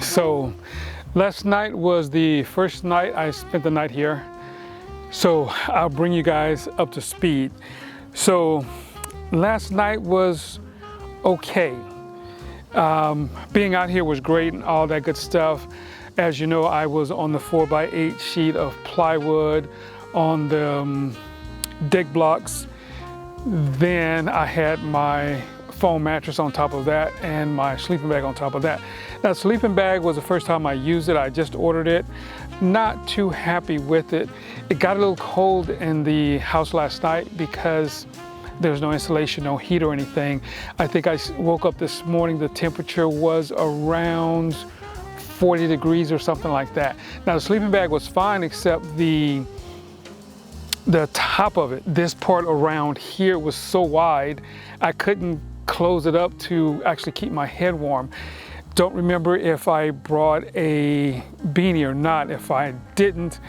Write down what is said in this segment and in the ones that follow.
So last night was the first night I spent the night here. So I'll bring you guys up to speed. So last night was okay. Being out here was great and all that good stuff. As you know, I was on the 4x8 sheet of plywood on the deck blocks. Then I had my foam mattress on top of that and my sleeping bag on top of that. Now, sleeping bag was the first time I used it. I just ordered it. Not too happy with it. It got a little cold in the house last night because there was no insulation, no heat or anything. I think I woke up this morning, the temperature was around 40 degrees or something like that. Now, the sleeping bag was fine except the top of it, this part around here was so wide, I couldn't close it up to actually keep my head warm. Don't remember if I brought a beanie or not. If I didn't,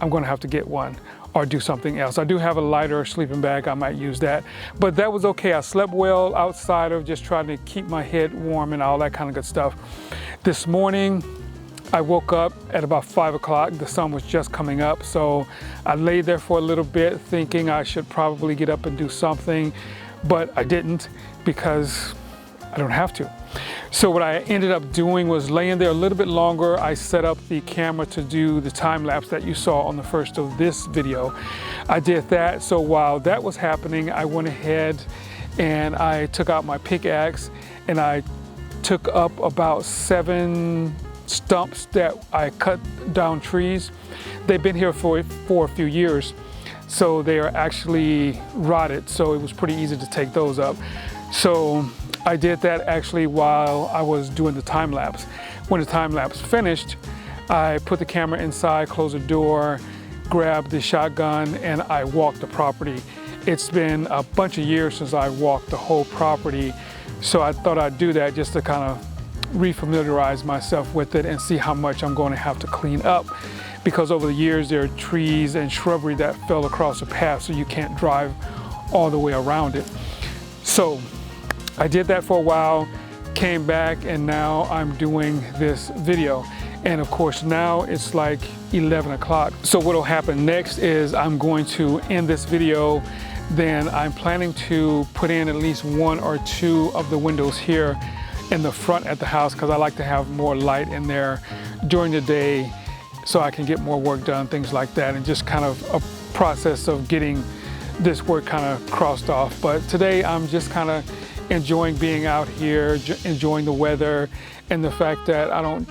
I'm gonna have to get one or do something else. I do have a lighter sleeping bag, I might use that. But that was okay, I slept well outside of just trying to keep my head warm and all that kind of good stuff. This morning, I woke up at about 5 o'clock. The sun was just coming up, so I laid there for a little bit thinking I should probably get up and do something, but I didn't because I don't have to. So what I ended up doing was laying there a little bit longer. I set up the camera to do the time lapse that you saw on the first of this video. I did that, so while that was happening, I went ahead and I took out my pickaxe and I took up about 7 stumps that I cut down trees. They've been here for a few years, so they are actually rotted, so it was pretty easy to take those up. So I did that actually while I was doing the time lapse. When the time lapse finished, I put the camera inside, closed the door, grabbed the shotgun, and I walked the property. It's been a bunch of years since I walked the whole property, so I thought I'd do that just to kind of refamiliarize myself with it and see how much I'm going to have to clean up, because over the years there are trees and shrubbery that fell across the path, so you can't drive all the way around it. So I did that for a while, came back, and now I'm doing this video. And of course now it's like 11 o'clock. So what'll happen next is I'm going to end this video. Then I'm planning to put in at least 1 or 2 of the windows here in the front at the house, because I like to have more light in there during the day so I can get more work done, things like that, and just kind of a process of getting this work kind of crossed off. But today I'm just kind of enjoying being out here, enjoying the weather and the fact that I don't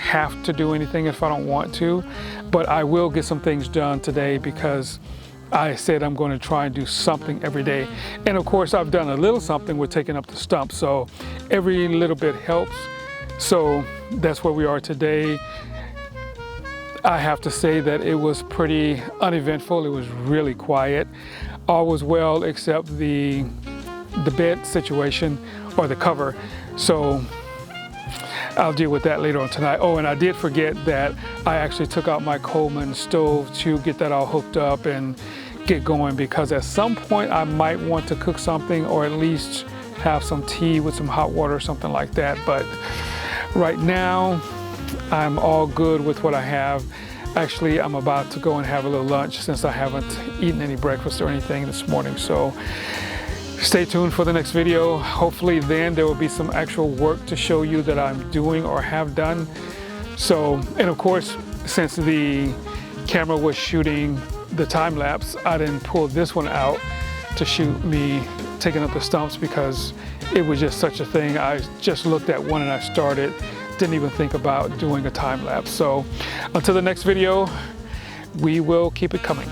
have to do anything if I don't want to, but I will get some things done today because I said I'm going to try and do something every day. And of course, I've done a little something with taking up the stump, so every little bit helps. So that's where we are today. I have to say that it was pretty uneventful. It was really quiet. All was well except the bed situation or the cover. So I'll deal with that later on tonight. Oh, and I did forget that I actually took out my Coleman stove to get that all hooked up and get going, because at some point I might want to cook something or at least have some tea with some hot water or something like that. But right now I'm all good with what I have. Actually, I'm about to go and have a little lunch since I haven't eaten any breakfast or anything this morning. So stay tuned for the next video. Hopefully then there will be some actual work to show you that I'm doing or have done. So, and of course, since the camera was shooting the time lapse, I didn't pull this one out to shoot me taking up the stumps because it was just such a thing. I just looked at one and I started, didn't even think about doing a time lapse. So until the next video, we will keep it coming.